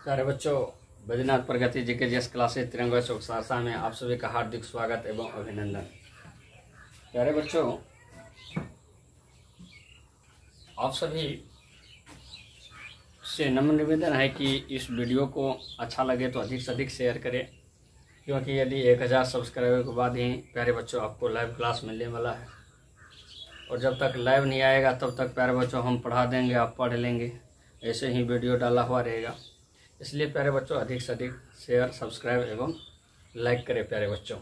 प्यारे बच्चों, बैजनाथ प्रगति जी के जिस क्लासेज तिरंगा चौक सहरसा में आप सभी का हार्दिक स्वागत एवं अभिनंदन। प्यारे बच्चों, आप सभी से नम्र निवेदन है कि इस वीडियो को अच्छा लगे तो अधिक से अधिक शेयर करें, क्योंकि यदि 1000 सब्सक्राइबर के बाद ही प्यारे बच्चों आपको लाइव क्लास मिलने वाला है। और जब तक लाइव नहीं आएगा तब तक प्यारे बच्चों हम पढ़ा देंगे, आप पढ़ लेंगे, ऐसे ही वीडियो डाला हुआ रहेगा। इसलिए प्यारे बच्चों अधिक से अधिक शेयर, सब्सक्राइब एवं लाइक करें प्यारे बच्चों।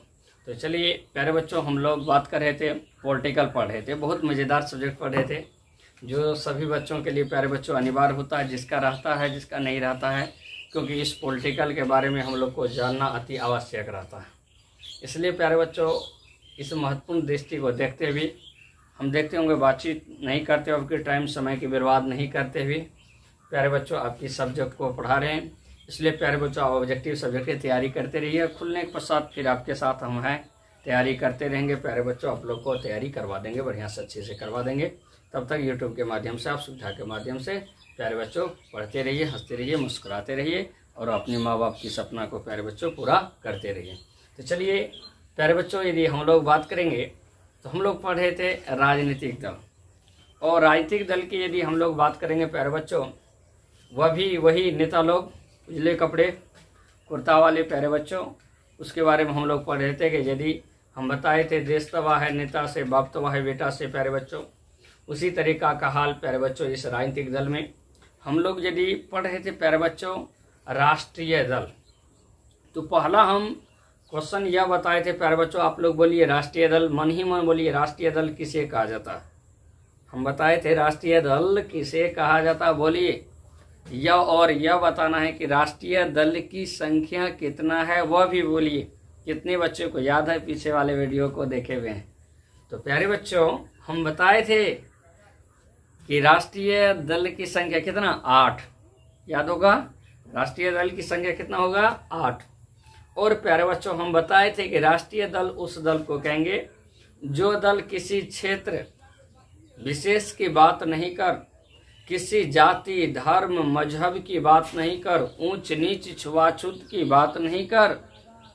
तो चलिए प्यारे बच्चों, हम लोग बात कर रहे थे, पॉलिटिकल पढ़ रहे थे, बहुत मज़ेदार सब्जेक्ट पढ़ रहे थे जो सभी बच्चों के लिए प्यारे बच्चों अनिवार्य होता है, जिसका रहता है जिसका नहीं रहता है, क्योंकि इस पॉलिटिकल के बारे में हम लोग को जानना अति आवश्यक रहता है। इसलिए प्यारे बच्चों, इस महत्वपूर्ण दृष्टि को देखते हुए हम देखते होंगे, बातचीत नहीं करते हुए, टाइम समय की बर्बाद नहीं करते हुए प्यारे बच्चों आपकी सब्जेक्ट को पढ़ा रहे हैं। इसलिए प्यारे बच्चों ऑब्जेक्टिव सब्जेक्ट की तैयारी करते रहिए। खुलने के पश्चात फिर आपके साथ हम हैं, तैयारी करते रहेंगे प्यारे बच्चों। आप लोग को तैयारी करवा देंगे, बढ़िया से अच्छे से करवा देंगे। तब तक यूट्यूब के माध्यम से, आप सुविधा के माध्यम से प्यारे बच्चों पढ़ते रहिए, हंसते रहिए, मुस्कुराते रहिए और अपने माँ बाप की सपना को प्यारे बच्चों पूरा करते रहिए। तो चलिए प्यारे बच्चों, यदि हम लोग बात करेंगे तो हम लोग पढ़ रहे थे राजनीतिक दल, और राजनीतिक दल की यदि हम लोग बात करेंगे प्यारे बच्चों, वही नेता लोग उजले कपड़े कुर्ता वाले प्यारे बच्चों, उसके बारे में हम लोग पढ़ रहे थे कि यदि हम बताए थे देश तबाह है नेता से, बाप तबाह है बेटा से प्यारे बच्चों, उसी तरीका का हाल प्यारे बच्चों इस राजनीतिक दल में हम लोग यदि पढ़ रहे थे प्यारे बच्चों राष्ट्रीय दल। तो पहला हम क्वेश्चन यह बताए थे प्यारे बच्चों, आप लोग बोलिए राष्ट्रीय दल, मन ही मन बोलिए राष्ट्रीय दल किसे कहा जाता है। हम बताए थे राष्ट्रीय दल किसे कहा जाता, बोलिए। यह और यह बताना है कि राष्ट्रीय दल की संख्या कितना है, वह भी बोलिए। कितने बच्चों को याद है, पीछे वाले वीडियो को देखे हुए हैं। तो प्यारे बच्चों, हम बताए थे कि राष्ट्रीय दल की संख्या कितना, 8, याद होगा। राष्ट्रीय दल की संख्या कितना होगा, 8। और प्यारे बच्चों, हम बताए थे कि राष्ट्रीय दल उस दल को कहेंगे जो दल किसी क्षेत्र विशेष की बात नहीं कर, किसी जाति, धर्म, मजहब की बात नहीं कर, ऊंच नीच, छुआछूत की बात नहीं कर,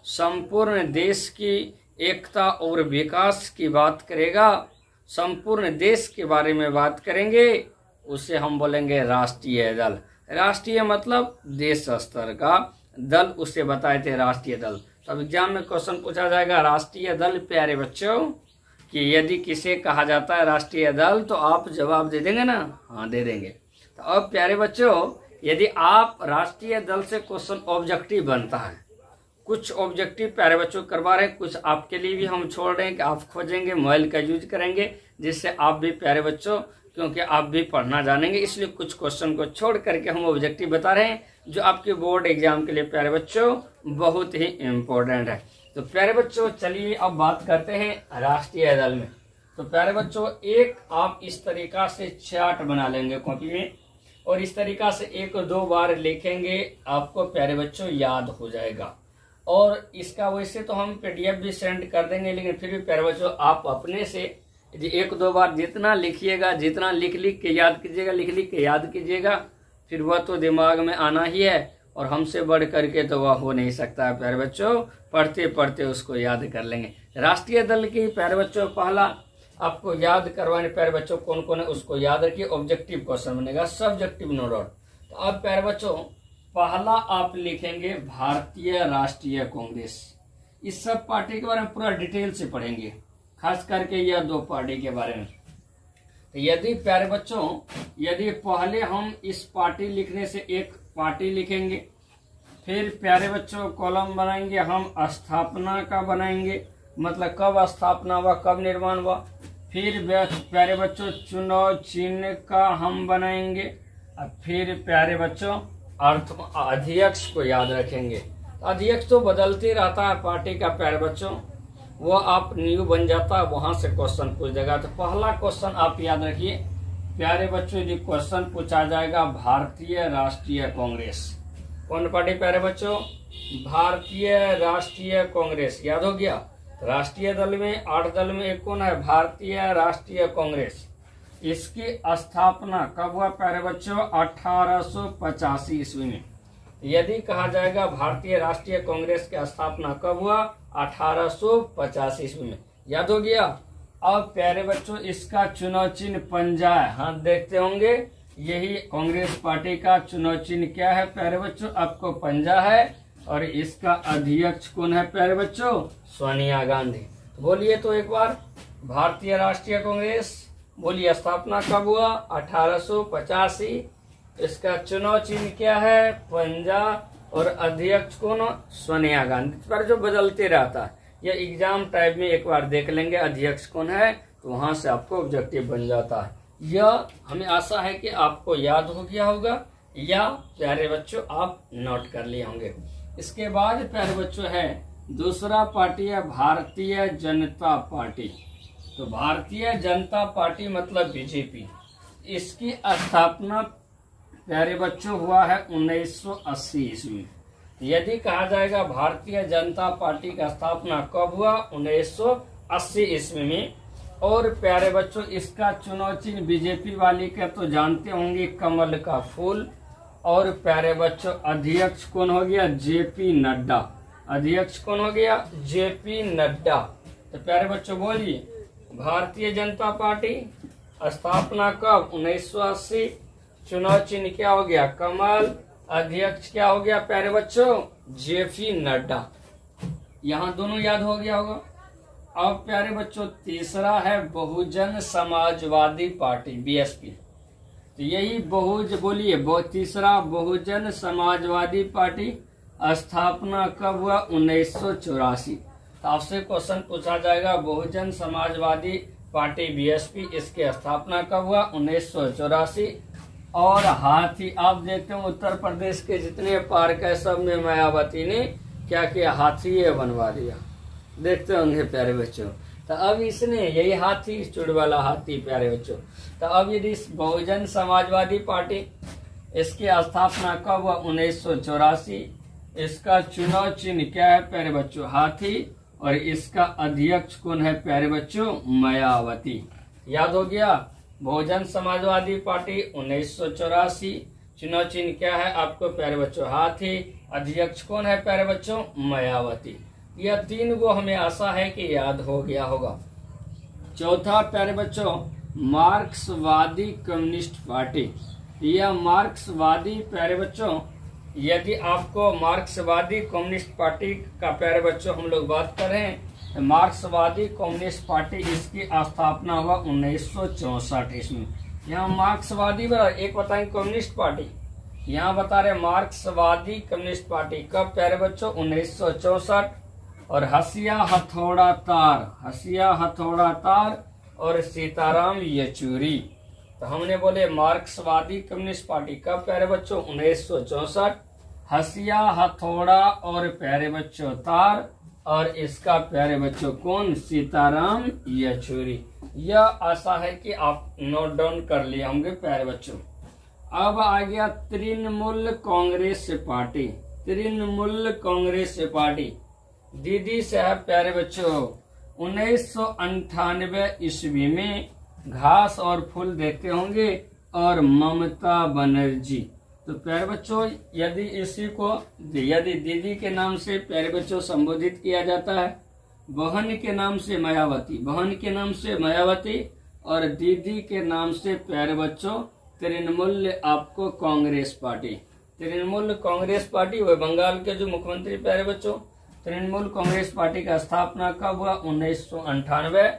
संपूर्ण देश की एकता और विकास की बात करेगा, संपूर्ण देश के बारे में बात करेंगे, उसे हम बोलेंगे राष्ट्रीय दल। राष्ट्रीय मतलब देश स्तर का, दल उसे बताए थे राष्ट्रीय दल। तब एग्जाम में क्वेश्चन पूछा जाएगा राष्ट्रीय दल प्यारे बच्चों कि यदि किसे कहा जाता है राष्ट्रीय दल, तो आप जवाब दे देंगे ना, हाँ दे देंगे। तो अब प्यारे बच्चों, यदि आप राष्ट्रीय दल से क्वेश्चन ऑब्जेक्टिव बनता है, कुछ ऑब्जेक्टिव प्यारे बच्चों करवा रहे हैं, कुछ आपके लिए भी हम छोड़ रहे हैं कि आप खोजेंगे, मोबाइल का यूज करेंगे, जिससे आप भी प्यारे बच्चों, क्योंकि आप भी पढ़ना जानेंगे, इसलिए कुछ क्वेश्चन को छोड़ करके हम ऑब्जेक्टिव बता रहे हैं जो आपके बोर्ड एग्जाम के लिए प्यारे बच्चों बहुत ही इम्पोर्टेंट है। तो प्यारे बच्चों चलिए अब बात करते हैं राष्ट्रीय दल में। तो प्यारे बच्चों, एक आप इस तरीका से चार्ट बना लेंगे कॉपी में, और इस तरीका से 1-2 बार लिखेंगे, आपको प्यारे बच्चों याद हो जाएगा। और इसका वैसे तो हम PDF भी सेंड कर देंगे, लेकिन फिर भी प्यारे बच्चों आप अपने से 1-2 बार जितना लिखिएगा, जितना लिख के याद कीजिएगा, लिख के याद कीजिएगा, फिर वह तो दिमाग में आना ही है, और हमसे बढ़ करके तो वह हो नहीं सकता है प्यारे बच्चों। पढ़ते पढ़ते उसको याद कर लेंगे। राष्ट्रीय दल की प्यारे बच्चों पहला आपको याद करवाने प्यारे बच्चों कौन कौन है उसको याद रखिए। ऑब्जेक्टिव क्वेश्चन बनेगा, सब्जेक्टिव नो डाउट। तो अब प्यारे बच्चों पहला आप लिखेंगे भारतीय राष्ट्रीय कांग्रेस। इस सब पार्टी के बारे में पूरा डिटेल से पढ़ेंगे, खास करके यह 2 पार्टी के बारे में। तो यदि प्यारे बच्चों, यदि पहले हम इस पार्टी लिखने से एक पार्टी लिखेंगे, फिर प्यारे बच्चों कॉलम बनाएंगे हम स्थापना का बनाएंगे, मतलब कब स्थापना हुआ, कब निर्माण हुआ। फिर प्यारे बच्चों चुनाव चिन्ह का हम बनाएंगे, और फिर प्यारे बच्चों अध्यक्ष को याद रखेंगे। अध्यक्ष तो बदलते रहता है पार्टी का प्यारे बच्चों, वो आप न्यू बन जाता है, वहां से क्वेश्चन पूछ देगा। तो पहला क्वेश्चन आप याद रखिए प्यारे बच्चों, यदि क्वेश्चन पूछा जाएगा भारतीय राष्ट्रीय कांग्रेस, कौन पार्टी प्यारे बच्चों, भारतीय राष्ट्रीय कांग्रेस, याद हो गया। राष्ट्रीय दल में 8 दल में एक कौन है, भारतीय राष्ट्रीय कांग्रेस। इसकी स्थापना कब हुआ प्यारे बच्चों, 1885 ईस्वी में। यदि कहा जाएगा भारतीय राष्ट्रीय कांग्रेस की स्थापना कब हुआ, 1885 ईस्वी में। याद हो गया। अब प्यारे बच्चों इसका चुनाव चिन्ह पंजा है। हाँ देखते होंगे, यही कांग्रेस पार्टी का चुनाव चिन्ह क्या है प्यारे बच्चों, आपको पंजा है। और इसका अध्यक्ष कौन है प्यारे बच्चों, सोनिया गांधी। तो बोलिए तो एक बार, भारतीय राष्ट्रीय कांग्रेस, बोलिए स्थापना कब हुआ, 1885। इसका चुनाव चिन्ह क्या है, पंजा। और अध्यक्ष कौन, सोनिया गांधी। पर जो बदलते रहता है, ये एग्जाम टाइप में एक बार देख लेंगे अध्यक्ष कौन है, तो वहां से आपको ऑब्जेक्टिव बन जाता है। यह हमें आशा है कि आपको याद हो गया होगा, या प्यारे बच्चों आप नोट कर लिए होंगे। इसके बाद प्यारे बच्चों है दूसरा पार्टी है भारतीय जनता पार्टी। तो भारतीय जनता पार्टी मतलब बीजेपी, इसकी स्थापना प्यारे बच्चों हुआ है 1980 ईस्वी। यदि कहा जाएगा भारतीय जनता पार्टी का स्थापना कब हुआ, 1980 ईस्वी में। और प्यारे बच्चों इसका चुनाव चिन्ह बीजेपी वाली का तो जानते होंगे, कमल का फूल। और प्यारे बच्चों अध्यक्ष कौन हो गया, जेपी नड्डा। अध्यक्ष कौन हो गया, जेपी नड्डा। तो प्यारे बच्चों बोलिए, भारतीय जनता पार्टी स्थापना कब, 1980। चुनाव चिन्ह क्या हो गया, कमल। अध्यक्ष क्या हो गया प्यारे बच्चों, जेपी नड्डा। यहाँ दोनों याद हो गया होगा। अब प्यारे बच्चों तीसरा है बहुजन समाजवादी पार्टी, बीएसपी। तो यही बोलिए तीसरा बहुजन समाजवादी पार्टी स्थापना कब हुआ, 1984। तो आपसे क्वेश्चन पूछा जाएगा बहुजन समाजवादी पार्टी बीएसपी, इसकी स्थापना कब हुआ, 1984। और हाथी, आप देखते हो उत्तर प्रदेश के जितने पार्क है सब में मायावती ने क्या किया, हाथी बनवा दिया। देखते होंगे प्यारे बच्चों। तो अब इसने यही हाथी, चुड़ वाला हाथी प्यारे बच्चों। तो अब यदि बहुजन समाजवादी पार्टी, इसकी स्थापना कब हुआ, 1984। इसका चुनाव चिन्ह क्या है प्यारे बच्चों, हाथी। और इसका अध्यक्ष कौन है प्यारे बच्चों, मायावती। याद हो गया। बहुजन समाजवादी पार्टी 1984, चुनाव चिन्ह क्या है आपको प्यारे बच्चों, हाथी। अध्यक्ष कौन है प्यारे बच्चों, मायावती। यह तीन को हमें आशा है कि याद हो गया होगा। चौथा प्यारे बच्चों मार्क्सवादी कम्युनिस्ट पार्टी। यह मार्क्सवादी प्यारे बच्चों, यदि आपको मार्क्सवादी कम्युनिस्ट पार्टी का प्यारे बच्चों हम लोग बात करें, मार्क्सवादी कम्युनिस्ट पार्टी इसकी स्थापना हुआ 1964 ईस्वी। यहाँ मार्क्सवादी एक बताएंगे कम्युनिस्ट पार्टी, यहाँ बता रहे मार्क्सवादी कम्युनिस्ट पार्टी कब प्यारे बच्चों, 1964। और हसिया हथौड़ा तार और सीताराम येचुरी। तो हमने बोले मार्क्सवादी कम्युनिस्ट पार्टी कब प्यारे बच्चों, 1964। हसिया हथौड़ा और प्यारे बच्चों तार, और इसका प्यारे बच्चों कौन, सीताराम येचुरी। यह आशा है कि आप नोट डाउन कर लिए होंगे प्यारे बच्चों। अब आ गया तृणमूल कांग्रेस पार्टी। तृणमूल कांग्रेस पार्टी दीदी साहब प्यारे बच्चों 1998 ईस्वी में घास और फूल देखते होंगे, और ममता बनर्जी। तो प्यारे बच्चों यदि इसी को यदि दीदी के नाम से प्यारे बच्चों संबोधित किया जाता है, बहन के नाम से मायावती, बहन के नाम से मायावती, और दीदी के नाम से प्यारे बच्चों तृणमूल आपको कांग्रेस पार्टी। तृणमूल कांग्रेस पार्टी वह बंगाल के जो मुख्यमंत्री प्यारे बच्चों। तृणमूल कांग्रेस पार्टी का स्थापना कब हुआ, 1998।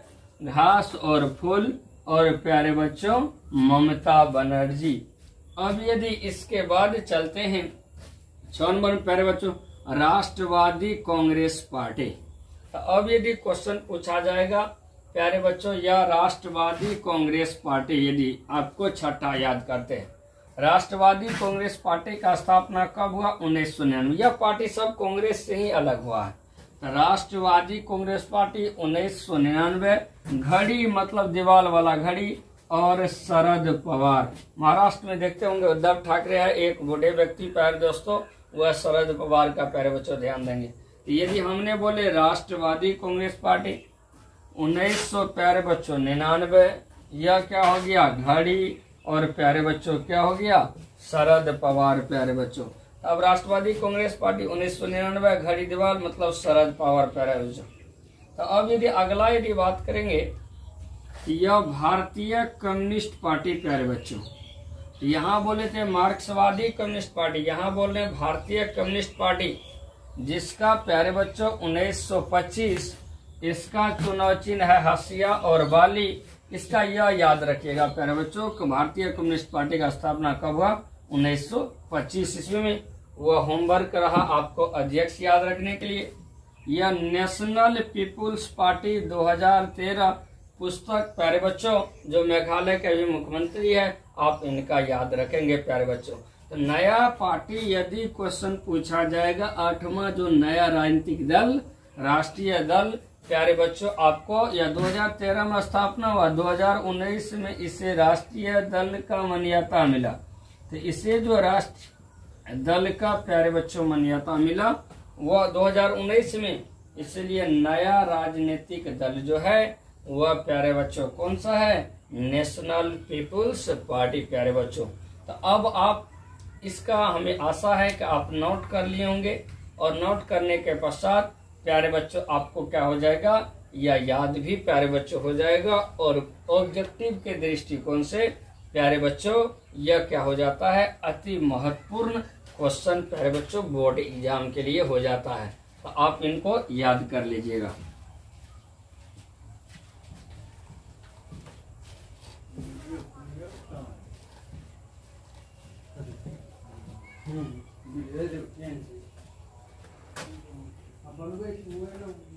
घास और फूल और प्यारे बच्चों ममता बनर्जी। अब यदि इसके बाद चलते हैं 6 नंबर प्यारे बच्चों राष्ट्रवादी कांग्रेस पार्टी। तो अब यदि क्वेश्चन पूछा जाएगा प्यारे बच्चों, यह राष्ट्रवादी कांग्रेस पार्टी, यदि आपको छठा याद करते हैं, राष्ट्रवादी कांग्रेस पार्टी का स्थापना कब हुआ, 1999। यह पार्टी सब कांग्रेस से ही अलग हुआ है। तो राष्ट्रवादी कांग्रेस पार्टी 1999। घड़ी मतलब दीवाल वाला घड़ी, और शरद पवार। महाराष्ट्र में देखते होंगे उद्धव ठाकरे है, एक बूढ़े व्यक्ति प्यारे दोस्तों, वह शरद पवार का प्यारे बच्चों ध्यान देंगे। तो यदि हमने बोले राष्ट्रवादी कांग्रेस पार्टी 1900 प्यारे बच्चों 99, यह क्या हो गया, घड़ी, और प्यारे बच्चों क्या हो गया, शरद पवार प्यारे बच्चों। अब राष्ट्रवादी कांग्रेस पार्टी 1999, घड़ी दीवार मतलब शरद पवार प्यारे बच्चों। तो अब यदि अगला यदि बात करेंगे, यह भारतीय कम्युनिस्ट पार्टी प्यारे बच्चों। यहाँ बोले थे मार्क्सवादी कम्युनिस्ट पार्टी, यहाँ बोल रहे हैं भारतीय कम्युनिस्ट पार्टी, जिसका प्यारे बच्चों 1925 इसका चुनाव चिन्ह है हंसिया और बाली। इसका यह याद रखिएगा प्यारे बच्चों, भारतीय कम्युनिस्ट पार्टी का स्थापना कब हुआ? 1925 ईस्वी में। वह होमवर्क रहा आपको अध्यक्ष याद रखने के लिए। यह नेशनल पीपुल्स पार्टी 2013 पुस्तक प्यारे बच्चों, जो मेघालय के भी मुख्यमंत्री है, आप इनका याद रखेंगे प्यारे बच्चों। तो नया पार्टी यदि क्वेश्चन पूछा जाएगा, 8वां जो नया राजनीतिक दल, राष्ट्रीय दल प्यारे बच्चों, आपको यह 2013 में स्थापना हुआ, 2019 में इसे राष्ट्रीय दल का मान्यता मिला। तो इसे जो राष्ट्रीय दल का प्यारे बच्चों मान्यता मिला वह 2019 में, इसलिए नया राजनीतिक दल जो है वह प्यारे बच्चों कौन सा है? नेशनल पीपुल्स पार्टी प्यारे बच्चों। तो अब आप इसका हमें आशा है कि आप नोट कर लिए होंगे, और नोट करने के पश्चात प्यारे बच्चों आपको क्या हो जाएगा? या याद भी प्यारे बच्चों हो जाएगा। और ऑब्जेक्टिव के दृष्टिकोण से प्यारे बच्चों यह क्या हो जाता है? अति महत्वपूर्ण क्वेश्चन प्यारे बच्चों बोर्ड एग्जाम के लिए हो जाता है। तो आप इनको याद कर लीजिएगा। अपन